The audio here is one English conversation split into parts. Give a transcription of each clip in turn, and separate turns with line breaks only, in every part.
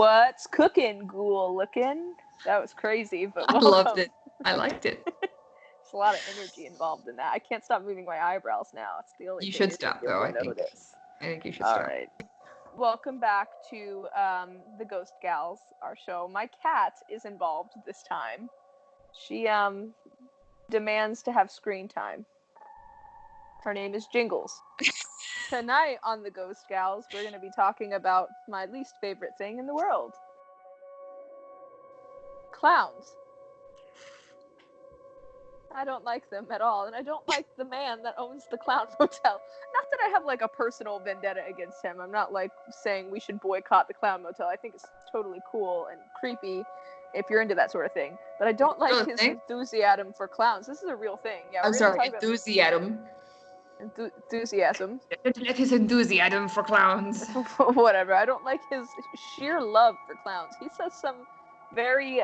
What's cooking, ghoul looking? That was crazy, but
I loved it. I liked it.
There's a lot of energy involved in that. I can't stop moving my eyebrows now. It's the only
You
thing
should
you're
stop,
gonna be
though,
able to
I think.
notice.
I think you should
All
stop.
right. Welcome back to the Ghost Gals, our show. My cat is involved this time. She demands to have screen time. Her name is Jingles. Tonight on the Ghost Gals, we're going to be talking about my least favorite thing in the world. Clowns. I don't like them at all, and I don't like the man that owns the Clown Motel. Not that I have like a personal vendetta against him. I'm not like saying we should boycott the Clown Motel. I think it's totally cool and creepy if you're into that sort of thing. But I don't like his enthusiasm for clowns. This is a real thing. Yeah,
I'm sorry, enthusiasm.
Enthusiasm.
Don't let his enthusiasm for clowns.
Whatever. I don't like his sheer love for clowns. He says some very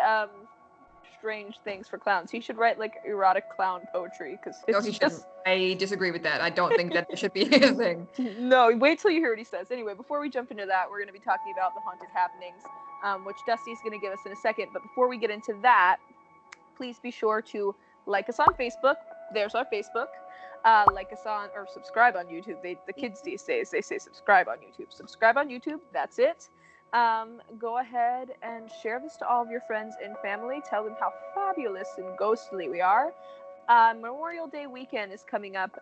strange things for clowns. He should write like erotic clown poetry because
no, he shouldn't. I disagree with that. I don't think that should be his thing.
No, wait till you hear what he says. Anyway, before we jump into that, we're going to be talking about the haunted happenings, which Dusty's going to give us in a second. But before we get into that, please be sure to like us on Facebook. There's our Facebook. Like us on, or subscribe on YouTube. The kids these days, they say subscribe on YouTube. Subscribe on YouTube. That's it. Go ahead and share this to all of your friends and family. Tell them how fabulous and ghostly we are. Memorial Day weekend is coming up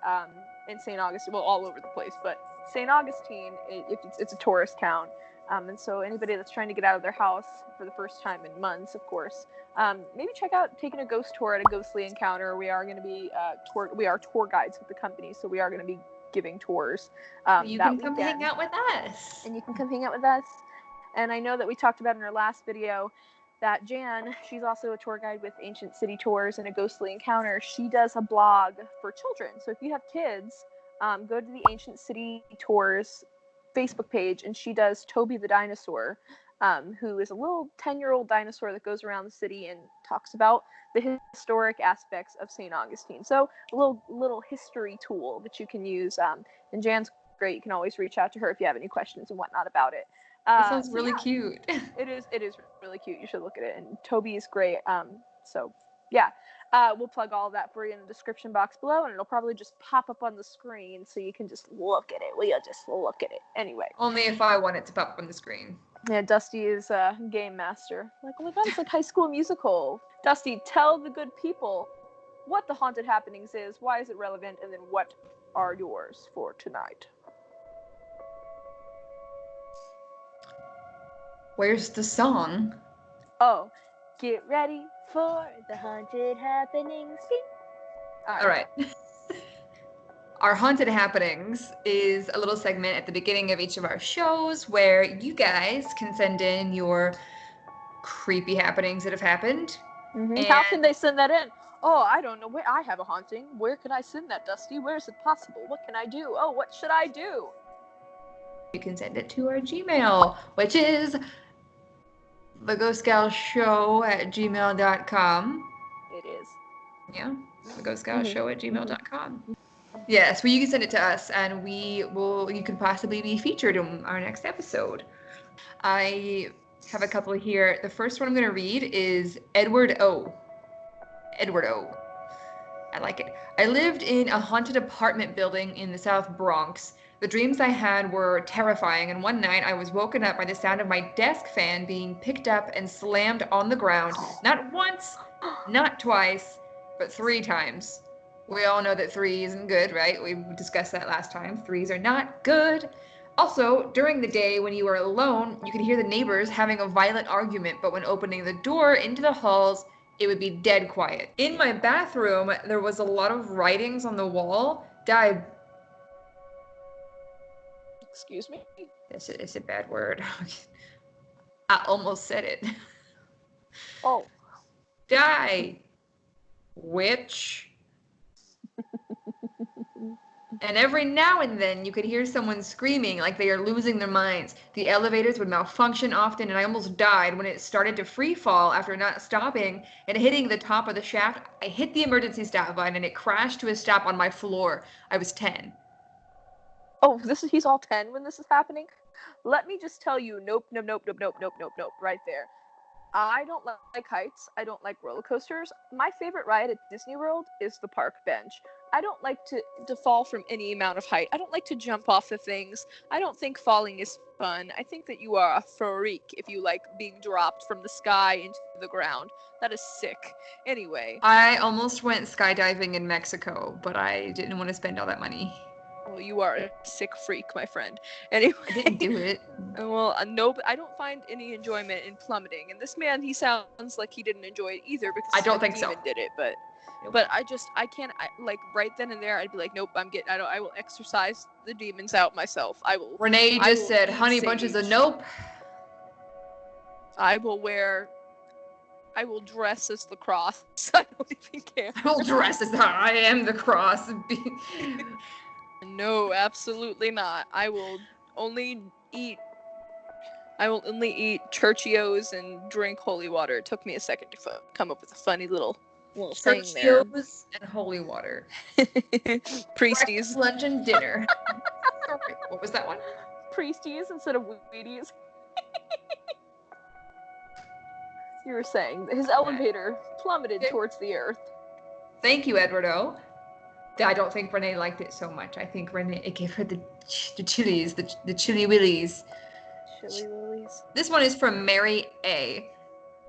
in St. Augustine. Well, all over the place, but St. Augustine, it's a tourist town. And so anybody that's trying to get out of their house for the first time in months, of course, maybe check out taking a ghost tour at a ghostly encounter. We are going to be we are tour guides with the company, so we are going to be giving tours.
You can come hang out with us.
And you can come hang out with us. And I know that we talked about in our last video that Jan, she's also a tour guide with Ancient City Tours and a Ghostly Encounter. She does a blog for children. So if you have kids, go to the Ancient City Tours Facebook page, and she does Toby the Dinosaur, who is a little 10-year-old dinosaur that goes around the city and talks about the historic aspects of St. Augustine. So a little history tool that you can use. And Jan's great. You can always reach out to her if you have any questions and whatnot about it.
That sounds really cute.
It is really cute. You should look at it. And Toby is great. So yeah, we'll plug all of that for you in the description box below, and it'll probably just pop up on the screen so you can just look at it. We'll just look at it anyway.
Only if I want it to pop up on the screen.
Yeah, Dusty is a game master. Like, oh my god, it's like High School Musical. Dusty, tell the good people what the haunted happenings is, why is it relevant, and then what are yours for tonight.
Where's the song?
Oh, get ready for the haunted happenings.
All right. Our haunted happenings is a little segment at the beginning of each of our shows where you guys can send in your creepy happenings that have happened.
Mm-hmm. How can they send that in? Oh, I don't know. Where I have a haunting. Where can I send that, Dusty? Where is it possible? What can I do? Oh, what should I do?
You can send it to our Gmail, which is theghostgalshow@gmail.com.
It is.
Yeah, theghostgalshow@gmail.com. Yes, well, you can send it to us, and you could possibly be featured in our next episode. I have a couple here. The first one I'm going to read is Edward O. Edward O. I like it. I lived in a haunted apartment building in the South Bronx. The dreams I had were terrifying, and one night I was woken up by the sound of my desk fan being picked up and slammed on the ground, not once, not twice, but 3 times. We all know that 3 isn't good, right? We discussed that last time. 3s are not good. Also, during the day when you are alone, you can hear the neighbors having a violent argument, but when opening the door into the halls, it would be dead quiet. In my bathroom, there was a lot of writings on the wall.
Excuse me?
It's a bad word. I almost said it.
Oh.
Die, witch. And every now and then you could hear someone screaming like they are losing their minds. The elevators would malfunction often, and I almost died when it started to free fall after not stopping and hitting the top of the shaft. I hit the emergency stop button and it crashed to a stop on my floor. I was 10.
Oh, he's all 10 when this is happening? Let me just tell you, nope, nope, nope, nope, nope, nope, nope, nope, right there. I don't like heights. I don't like roller coasters. My favorite ride at Disney World is the park bench. I don't like to fall from any amount of height. I don't like to jump off the things. I don't think falling is fun. I think that you are a freak if you like being dropped from the sky into the ground. That is sick. Anyway.
I almost went skydiving in Mexico, but I didn't want to spend all that money.
Well, you are a sick freak, my friend. Anyway.
I didn't do it.
Well, no, I don't find any enjoyment in plummeting. And this man, he sounds like he didn't enjoy it either because
I don't think so.
Did it, but I can't. Like right then and there, I'd be like, nope, I will exercise the demons out myself. I will.
Renee just said, "Honey bunches of nope."
I will dress as the cross. I don't even care.
I will dress as I am the cross.
No, absolutely not. I will only eat Churchios and drink holy water. It took me a second to come up with a funny little thing there.
Churchios and holy water.
Priesties.
Lunch and dinner. Sorry, what was that one?
Priesties instead of Wheaties. You were saying his elevator plummeted towards the earth.
Thank you, Edwardo. I don't think Renee liked it so much. I think it gave her the chilies, the chili willies.
Chili willies.
This one is from Mary A.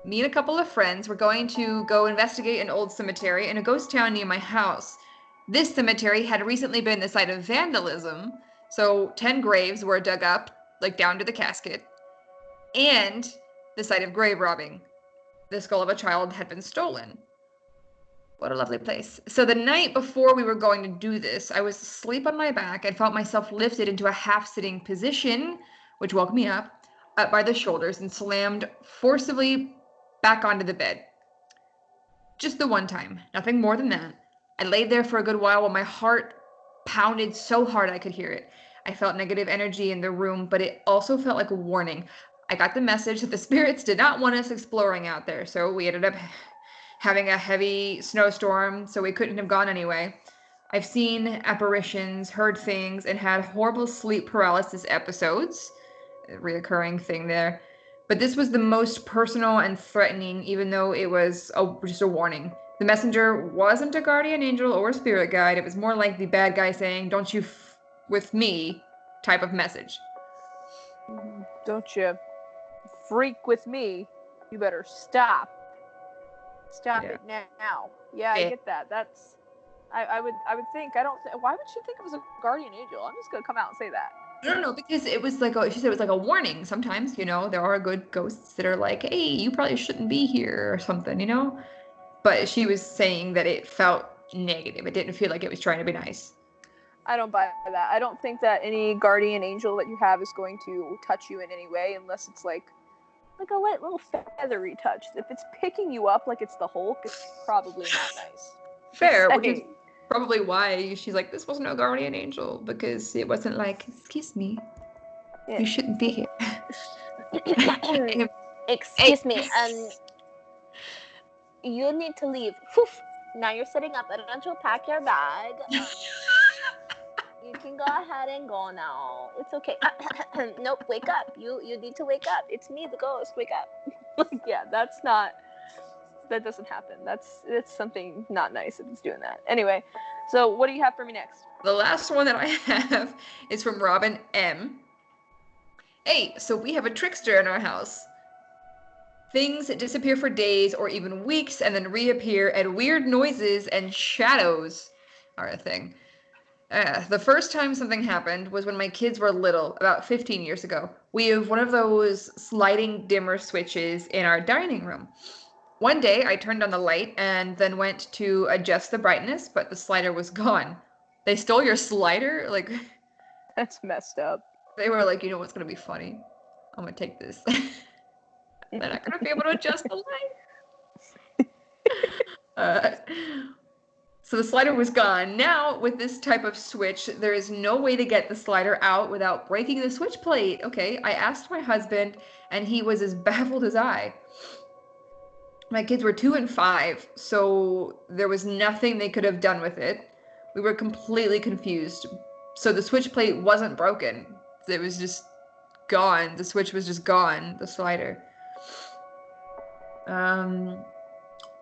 Me and a couple of friends were going to go investigate an old cemetery in a ghost town near my house. This cemetery had recently been the site of vandalism, so 10 graves were dug up, like down to the casket, and the site of grave robbing. The skull of a child had been stolen. What a lovely place. So the night before we were going to do this, I was asleep on my back and felt myself lifted into a half-sitting position, which woke me up by the shoulders and slammed forcibly back onto the bed. Just the one time, nothing more than that. I laid there for a good while my heart pounded so hard I could hear it. I felt negative energy in the room, but it also felt like a warning. I got the message that the spirits did not want us exploring out there, so we ended up having a heavy snowstorm, so we couldn't have gone anyway. I've seen apparitions, heard things, and had horrible sleep paralysis episodes. A reoccurring thing there. But this was the most personal and threatening, even though it was just a warning. The messenger wasn't a guardian angel or a spirit guide. It was more like the bad guy saying, "Don't you with me," type of message.
Don't you freak with me. You better stop. Stop it now. Yeah, I get that. That's I would think. Why would she think it was a guardian angel? I'm just gonna come out and say that.
No, because it was like she said it was like a warning. Sometimes, there are good ghosts that are like, "Hey, you probably shouldn't be here," or something, But she was saying that it felt negative. It didn't feel like it was trying to be nice.
I don't buy that. I don't think that any guardian angel that you have is going to touch you in any way unless it's like a light little feathery touch. If it's picking you up like it's the Hulk, it's probably not nice.
Fair, which is probably why she's like, this wasn't a guardian angel, because it wasn't like, excuse me, you shouldn't be here.
Excuse me, you need to leave. Poof. Now you're sitting up. I don't want you to pack your bag. You can go ahead and go now. It's okay. Nope, wake up. You need to wake up. It's me, the ghost. Wake up.
Yeah, that doesn't happen. That's something not nice if it's doing that. Anyway, so what do you have for me next?
The last one that I have is from Robin M. Hey, so we have a trickster in our house. Things disappear for days or even weeks and then reappear, and weird noises and shadows are a thing. The first time something happened was when my kids were little, about 15 years ago. We have one of those sliding dimmer switches in our dining room. One day, I turned on the light and then went to adjust the brightness, but the slider was gone. They stole your slider? Like,
that's messed up.
They were like, what's going to be funny? I'm going to take this. They're not going to be able to adjust the light. So the slider was gone. Now, with this type of switch, there is no way to get the slider out without breaking the switch plate. Okay, I asked my husband, and he was as baffled as I. My kids were 2 and 5, so there was nothing they could have done with it. We were completely confused. So the switch plate wasn't broken. It was just gone. The switch was just gone, the slider.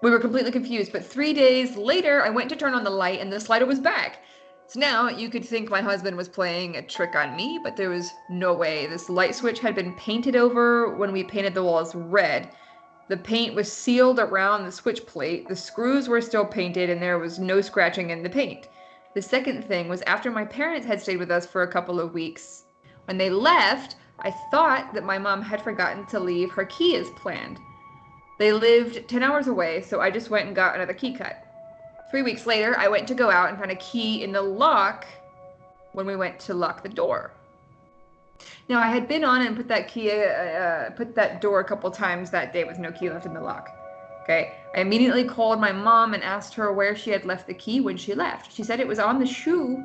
We were completely confused, but 3 days later, I went to turn on the light and the slider was back. So now you could think my husband was playing a trick on me, but there was no way. This light switch had been painted over when we painted the walls red. The paint was sealed around the switch plate, the screws were still painted, and there was no scratching in the paint. The second thing was after my parents had stayed with us for a couple of weeks. When they left, I thought that my mom had forgotten to leave her key as planned. They lived 10 hours away, so I just went and got another key cut. 3 weeks later, I went to go out and found a key in the lock when we went to lock the door. Now, I had been on and put that door a couple times that day with no key left in the lock. Okay, I immediately called my mom and asked her where she had left the key when she left. She said it was on the shoe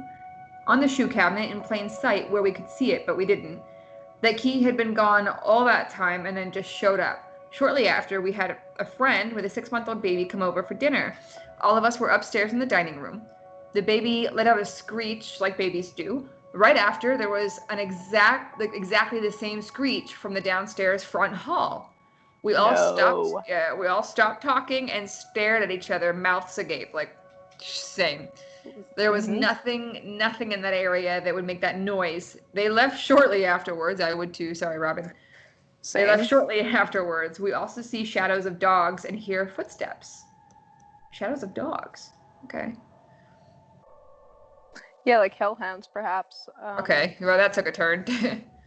cabinet in plain sight where we could see it, but we didn't. That key had been gone all that time and then just showed up. Shortly after, we had a friend with a 6-month-old baby come over for dinner. All of us were upstairs in the dining room. The baby let out a screech like babies do. Right after, there was exactly the same screech from the downstairs front hall. We all stopped talking and stared at each other, mouths agape, like same. There was nothing in that area that would make that noise. They left shortly afterwards. I would too. Sorry, Robin. They left shortly afterwards. We also see shadows of dogs and hear footsteps. Shadows of dogs. Okay.
Yeah, like hellhounds, perhaps.
Okay, well, that took a turn.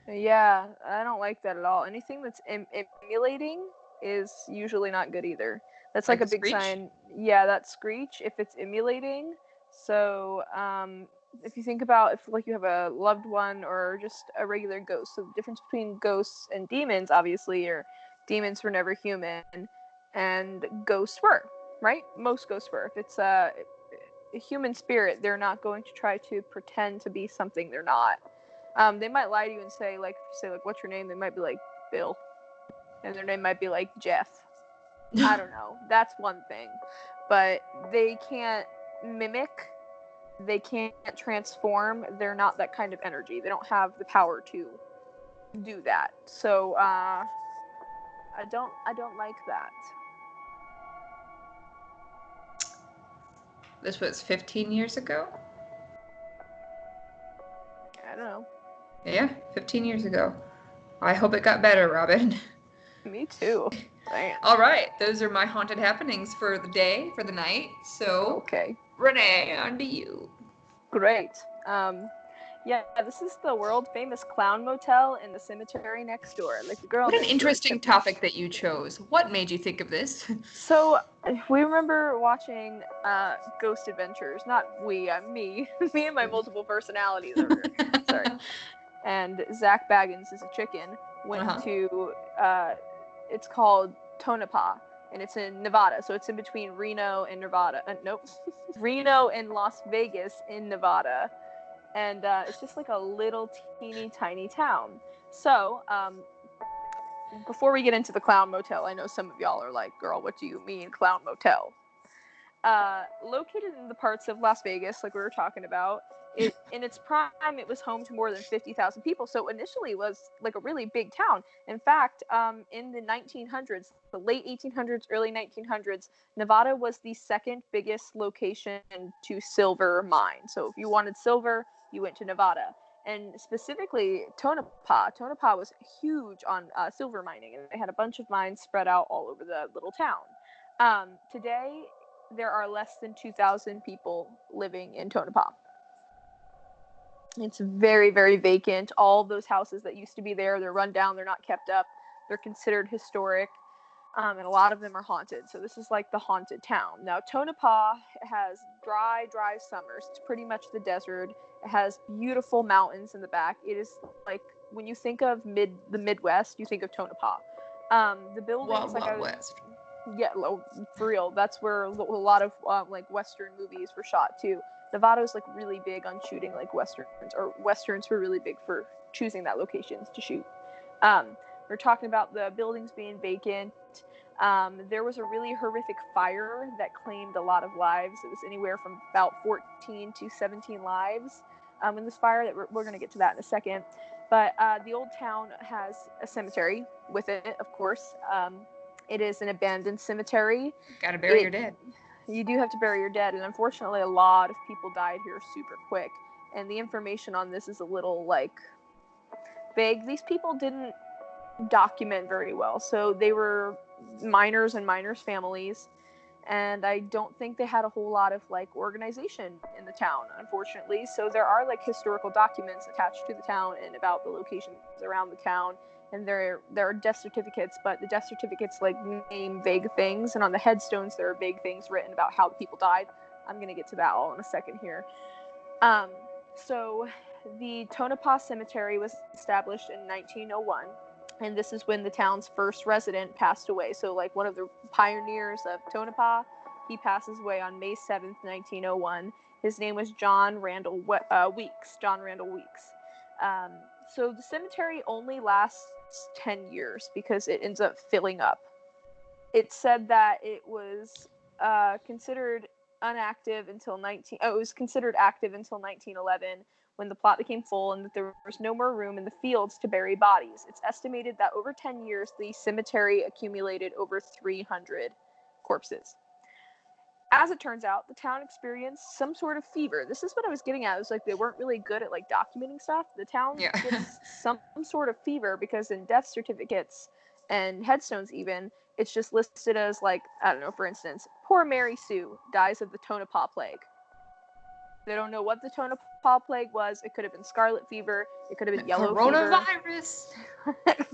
Yeah, I don't like that at all. Anything that's emulating is usually not good either. That's like a big
screech?
sign. Yeah, that screech, if it's emulating. So, if you think about if like you have a loved one or just a regular ghost, so the difference between ghosts and demons, obviously, or demons were never human, and ghosts were, right? Most ghosts were. If it's a human spirit, they're not going to try to pretend to be something they're not. They might lie to you and say, like, if you say, like, what's your name? They might be like, Bill. And their name might be like Jeff. I don't know. That's one thing. But they can't mimic. They can't transform. They're not that kind of energy. They don't have the power to do that. So, I don't like that.
This was 15 years ago?
I don't know.
Yeah, 15 years ago. I hope it got better, Robin.
Me too. Damn.
All right, those are my haunted happenings for the day, for the night. So,
Okay.
Renee, on to you.
Great. Yeah, this is the World Famous Clown Motel in the cemetery next door. Like the girl.
What an interesting topic that you chose. What made you think of this?
So we remember watching Ghost Adventures. Not we, me and my multiple personalities. Sorry. And Zach Baggins is a chicken. Went to it's called Tonopah, and it's in Nevada. So it's in between Reno and Nevada. Reno and Las Vegas in Nevada. And it's just like a little teeny tiny town. So before we get into the Clown Motel, I know some of y'all are like, girl, what do you mean Clown Motel? Located in the parts of Las Vegas, like we were talking about, in its prime, it was home to more than 50,000 people. So initially it was like a really big town. In fact, in the 1900s, the late 1800s, early 1900s, Nevada was the second biggest location to silver mine. So if you wanted silver, you went to Nevada. And specifically Tonopah. Tonopah was huge on silver mining, and they had a bunch of mines spread out all over the little town. Today, there are less than 2,000 people living in Tonopah. It's very, very vacant. All of those houses that used to be there, they're run down, they're not kept up, they're considered historic, and a lot of them are haunted. So this is like the haunted town. Now, Tonopah has dry summers. It's pretty much the desert. It has beautiful mountains in the back. It is like, when you think of the Midwest, you think of Tonopah. The buildings,
West.
Yeah, for real. That's where a lot of like Western movies were shot too. Nevada's like really big on shooting like Westerns, or Westerns were really big for choosing that locations to shoot. We're talking about the buildings being vacant. There was a really horrific fire that claimed a lot of lives. It was anywhere from about 14 to 17 lives. in this fire. That we're going to get to that in a second. But the old town has a cemetery with it, of course. It is an abandoned cemetery.
Gotta bury your dead.
You do have to bury your dead, and unfortunately a lot of people died here super quick. And the information on this is a little, like, vague. These people didn't document very well. So they were miners and miners' families, and I don't think they had a whole lot of, like, organization in the town, unfortunately. So there are, like, historical documents attached to the town and about the locations around the town. And there are death certificates, but the death certificates, like, name vague things, and on the headstones there are vague things written about how the people died. I'm gonna get to that all in a second here. So the Tonopah Cemetery was established in 1901, and this is when the town's first resident passed away. So, like, one of the pioneers of Tonopah, he passes away on May 7th, 1901. His name was John Randall Weeks. John Randall Weeks. So the cemetery only lasts 10 years because it ends up filling up. It said that it was considered inactive until it was considered active until 1911, when the plot became full and that there was no more room in the fields to bury bodies. It's estimated that over 10 years, the cemetery accumulated over 300 corpses. As it turns out, the town experienced some sort of fever. This is what I was getting at. It was like they weren't really good at, like, documenting stuff. The town gets some sort of fever because in death certificates and headstones even, it's just listed as, like, I don't know, for instance, poor Mary Sue dies of the Tonopah plague. They don't know what the Tonopah plague was. It could have been scarlet fever. It could have been yellow
coronavirus.
Fever.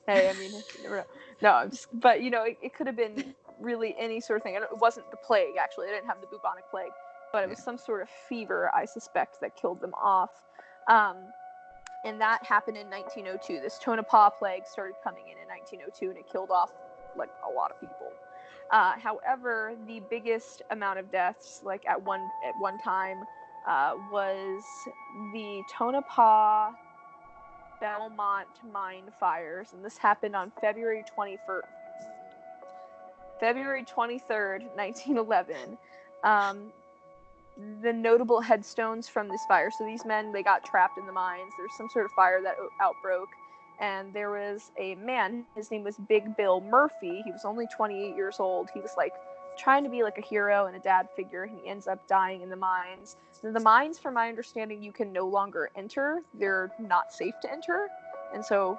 Hey, I mean, you never know. No, but, you know, it could have been really any sort of thing. And it wasn't the plague, actually. They didn't have the bubonic plague. But it was some sort of fever, I suspect, that killed them off. And that happened in 1902. This Tonopah plague started coming in 1902, and it killed off, like, a lot of people. However, the biggest amount of deaths, like, at one time, was the Tonopah Belmont mine fires, and this happened on February 23rd, 1911. The notable headstones from this fire. So these men, they got trapped in the mines. There's some sort of fire that outbroke, and there was a man. His name was Big Bill Murphy. He was only 28 years old. He was, like, trying to be, like, a hero and a dad figure, and he ends up dying in the mines. The mines, from my understanding, you can no longer enter. They're not safe to enter, and so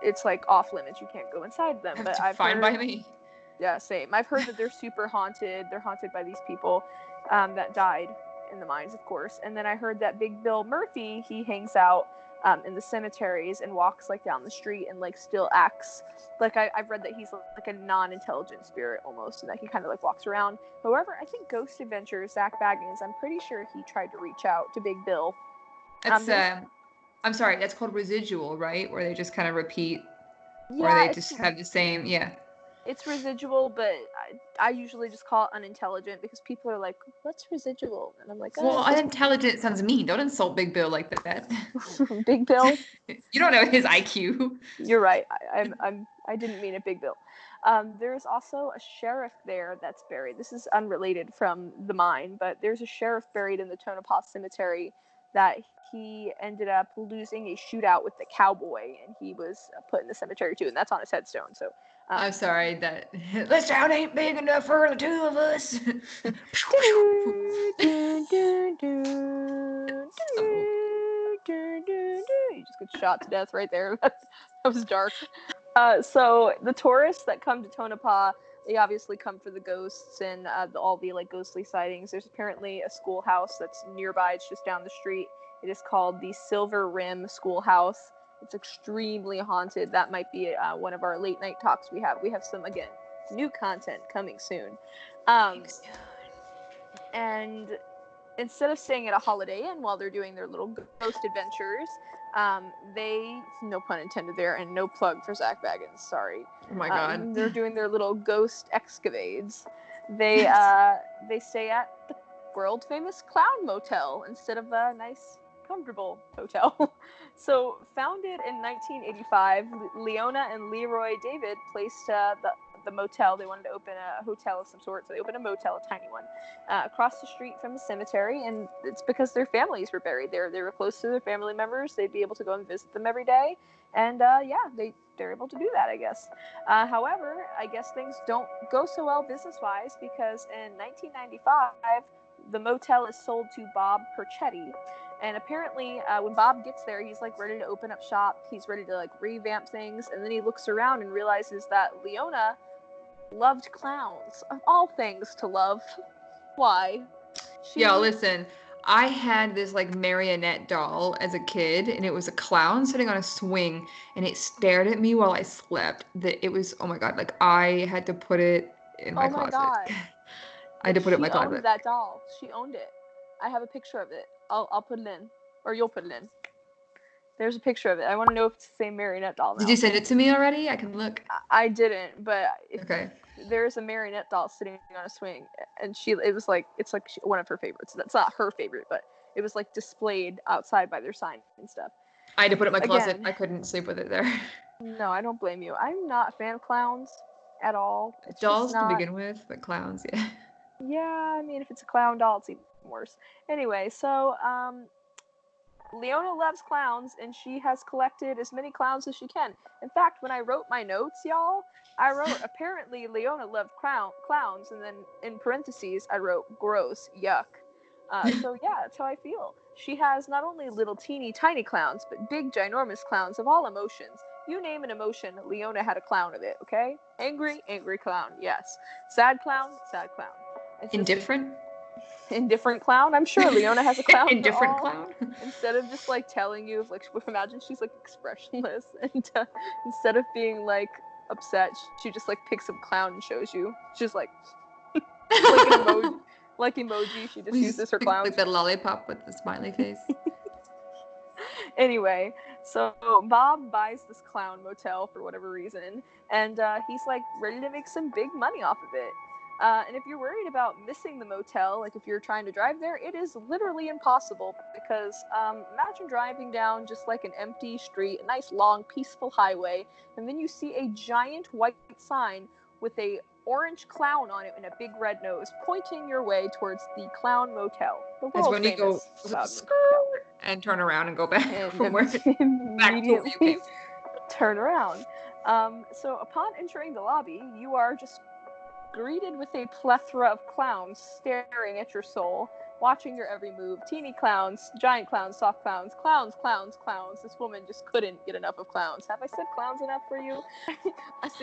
it's, like, off limits. You can't go inside them. But
fine by me.
Yeah, same. I've heard that they're super haunted. They're haunted by these people that died in the mines, of course. And then I heard that Big Bill Murphy, he hangs out in the cemeteries and walks, like, down the street and, like, still acts like, I've read that he's, like, a non-intelligent spirit almost, and that he kind of, like, walks around. However, I think Ghost Adventures, Zach Baggins, I'm pretty sure he tried to reach out to Big Bill.
That's I'm sorry, that's called residual, right? Where they just kind of repeat, or they just have the same,
It's residual, but I usually just call it unintelligent because people are like, what's residual? And I'm like,
well, unintelligent sounds mean. Don't insult Big Bill like that.
Big Bill?
You don't know his IQ.
You're right. I didn't mean it, Big Bill. There's also a sheriff there that's buried. This is unrelated from the mine, but there's a sheriff buried in the Tonopah Cemetery that he ended up losing a shootout with the cowboy, and he was put in the cemetery too, and that's on his headstone. So
I'm sorry that this town ain't big enough for the two of us.
You just get shot to death right there. That was dark. So the tourists that come to Tonopah, they obviously come for the ghosts and all the, like, ghostly sightings. There's apparently a schoolhouse that's nearby. It's just down the street. It is called the Silver Rim Schoolhouse. It's extremely haunted. That might be one of our late night talks we have. We have some, again, new content coming soon. And instead of staying at a Holiday Inn while they're doing their little ghost adventures, they, no pun intended there, and no plug for Zach Baggins, sorry.
Oh my God.
They're doing their little ghost excavades. They stay at the World Famous Clown Motel instead of a nice, comfortable hotel. So, founded in 1985, Leona and Leroy David placed the the motel. They wanted to open a hotel of some sort, so they opened a motel, a tiny one, across the street from the cemetery. And it's because their families were buried there. They were close to their family members. They'd be able to go and visit them every day. And they're able to do that, I guess. However, I guess things don't go so well business-wise, because in 1995, the motel is sold to Bob Perchetti. And apparently, when Bob gets there, he's like ready to open up shop. He's ready to like revamp things. And then he looks around and realizes that Leona loved clowns. Of all things to love. Why?
Yo, listen. I had this like marionette doll as a kid, and it was a clown sitting on a swing, and it stared at me while I slept. It was, oh my God, like I had to put it in my closet.
God.
I had to put it in my
She
closet.
owned that doll. She owned it. I have a picture of it. I'll put it in, or you'll put it in. There's a picture of it. I want to know if it's the same marionette doll now.
Did you send it to me already? I can look.
I didn't, but
Okay.
There's a marionette doll sitting on a swing, and it's like one of her favorites. That's not her favorite, but it was like displayed outside by their sign and stuff.
I had to put it in my closet.
Again,
I couldn't sleep with it there.
No, I don't blame you. I'm not a fan of clowns at all. It's
Dolls
just not...
to begin with, but clowns, yeah.
Yeah, I mean, if it's a clown doll, it's even worse. Anyway, so Leona loves clowns, and she has collected as many clowns as she can. In fact, when I wrote my notes, y'all, I wrote, apparently Leona loved clowns, and then in parentheses, I wrote, gross, yuck. So yeah, that's how I feel. She has not only little teeny tiny clowns, but big ginormous clowns of all emotions. You name an emotion, Leona had a clown of it, okay? Angry clown, yes. Sad clown.
Indifferent?
Indifferent clown? I'm sure Leona has a clown.
Indifferent clown?
Instead of just like telling you, like, imagine she's like expressionless, and instead of being like upset, she just like picks up a clown and shows you. She's like, like emoji. She just uses her clowns.
Like that lollipop with the smiley face.
Anyway, so Bob buys this clown motel for whatever reason, and he's like ready to make some big money off of it. And if you're worried about missing the motel, like if you're trying to drive there, it is literally impossible, because imagine driving down just like an empty street, a nice long peaceful highway, and then you see a giant white sign with a orange clown on it and a big red nose pointing your way towards the Clown Motel. The
That's
World
when you go
Famous Clown Motel.
And turn around and go back
And
from where back to where you came.
Turn around. So upon entering the lobby, you are just greeted with a plethora of clowns staring at your soul, watching your every move. Teeny clowns, giant clowns, soft clowns, clowns. This woman just couldn't get enough of clowns. Have I said clowns enough for you?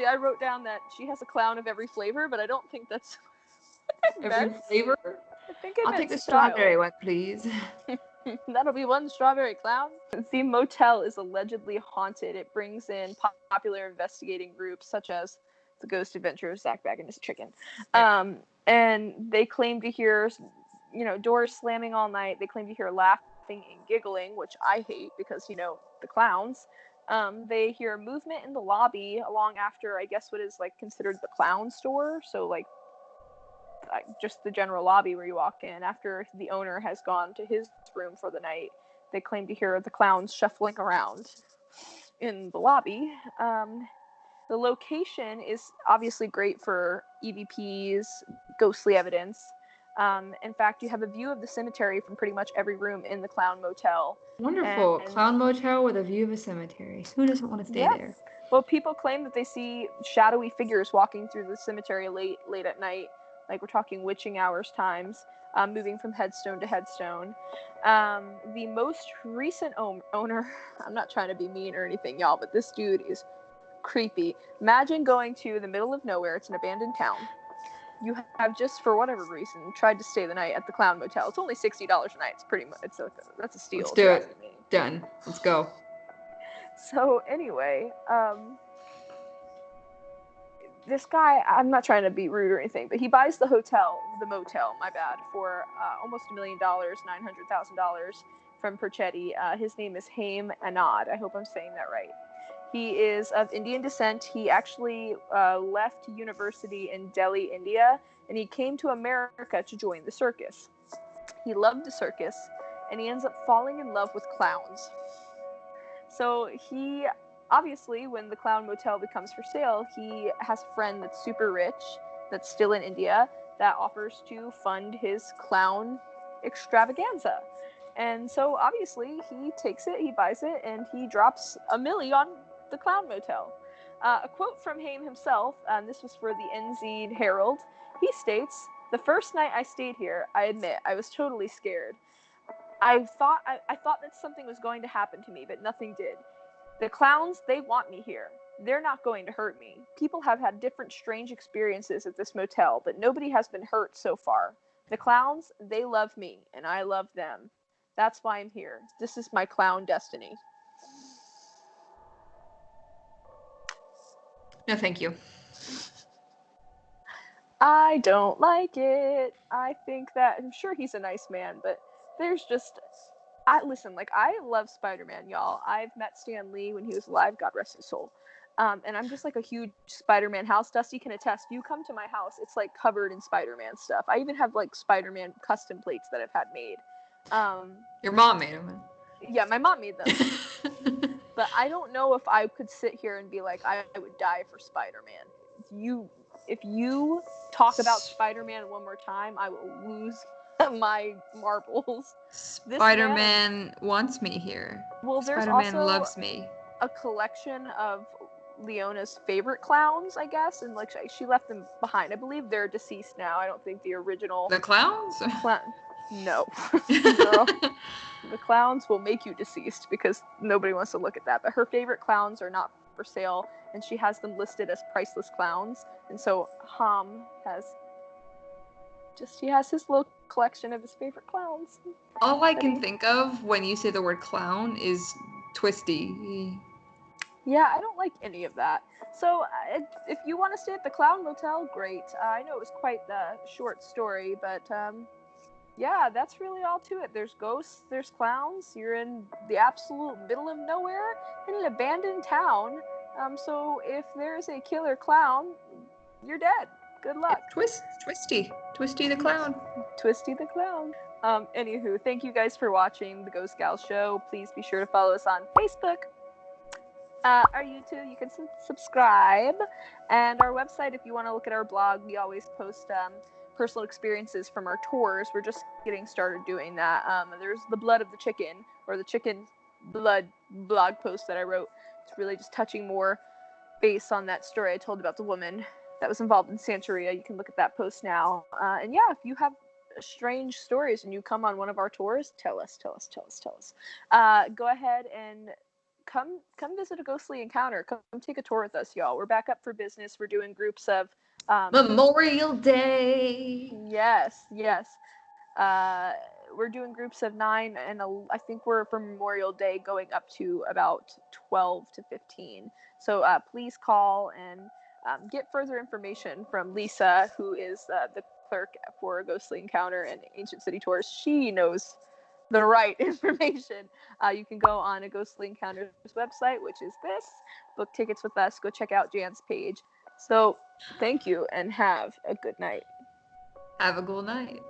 I wrote down that she has a clown of every flavor, but I don't think that's
every flavor?
I think
I'll take the strawberry one, please.
That'll be one strawberry clown. The motel is allegedly haunted. It brings in popular investigating groups such as the Ghost Adventures, Zach Bag and His Chicken. And they claim to hear, doors slamming all night. They claim to hear laughing and giggling, which I hate because, the clowns. They hear movement in the lobby along after, I guess, what is like considered the clown store. So like just the general lobby where you walk in after the owner has gone to his room for the night. They claim to hear the clowns shuffling around in the lobby. The location is obviously great for EVPs, ghostly evidence. In fact, you have a view of the cemetery from pretty much every room in the Clown Motel.
Wonderful. Clown Motel with a view of a cemetery. Who doesn't want to stay there?
Well, people claim that they see shadowy figures walking through the cemetery late at night. Like we're talking witching hours times, moving from headstone to headstone. The most recent owner, I'm not trying to be mean or anything, y'all, but this dude is creepy. Imagine going to the middle of nowhere. It's an abandoned town. You have just, for whatever reason, tried to stay the night at the Clown Motel. It's only $60 a night. It's pretty much, that's a steal.
Let's do it. Done. Let's go.
So anyway, this guy, I'm not trying to be rude or anything, but he buys the motel, for almost $1 million, $900,000 from Perchetti. His name is Haim Anand. I hope I'm saying that right. He is of Indian descent. He actually left university in Delhi, India, and he came to America to join the circus. He loved the circus, and he ends up falling in love with clowns. So he obviously, when the Clown Motel becomes for sale, he has a friend that's super rich, that's still in India, that offers to fund his clown extravaganza. And so obviously he takes it, he buys it, and he drops $1 million on the Clown Motel. A quote from Haim himself, and this was for the NZ Herald. He states, "The first night I stayed here, I admit, I was totally scared. I thought that something was going to happen to me, but nothing did. The clowns, they want me here. They're not going to hurt me. People have had different strange experiences at this motel, but nobody has been hurt so far. The clowns, they love me, and I love them. That's why I'm here. This is my clown destiny."
No, thank you.
I don't like it. I think that, I'm sure he's a nice man, but there's just, I love Spider-Man, y'all. I've met Stan Lee when he was alive, God rest his soul. And I'm just like a huge Spider-Man house. Dusty can attest. You come to my house, it's like covered in Spider-Man stuff. I even have like Spider-Man custom plates that I've had made.
Your mom made them.
Yeah, my mom made them. But I don't know if I could sit here and be like, I would die for Spider-Man. If you talk about Spider-Man one more time, I will lose my marbles.
Spider-Man wants me here.
Well, there's
Spider-Man
also
loves me.
a collection of Leona's favorite clowns, I guess, and like she left them behind. I believe they're deceased now. I don't think the original
The clowns?
No. Girl. The clowns will make you deceased because nobody wants to look at that. But her favorite clowns are not for sale, and she has them listed as priceless clowns. And so Ham he has his little collection of his favorite clowns.
All I can think of when you say the word clown is Twisty.
Yeah, I don't like any of that. So if you want to stay at the Clown Motel, great. I know it was quite the short story, but yeah, that's really all to it. There's ghosts, there's clowns. You're in the absolute middle of nowhere in an abandoned town. So if there's a killer clown, you're dead. Good luck.
Twisty the clown.
Twisty the clown. Anywho, thank you guys for watching the Ghost Gal Show. Please be sure to follow us on Facebook. Our YouTube, you can subscribe. And our website, if you want to look at our blog, we always post personal experiences from our tours. We're just getting started doing that. There's the blood of the chicken, or the chicken blood blog post that I wrote. It's really just touching more base on that story I told about the woman that was involved in Santeria. You can look at that post now. And yeah, if you have strange stories and you come on one of our tours, tell us. Go ahead and come visit a ghostly encounter. Come take a tour with us, y'all. We're back up for business. We're doing groups of
Memorial Day.
Yes. We're doing groups of 9, and I think we're for Memorial Day going up to about 12 to 15. So please call and get further information from Lisa, who is the clerk for Ghostly Encounter and Ancient City Tours. She knows the right information. You can go on a Ghostly Encounter's website, which is this. Book tickets with us. Go check out Jan's page. So thank you and have a good night.
Have a good night.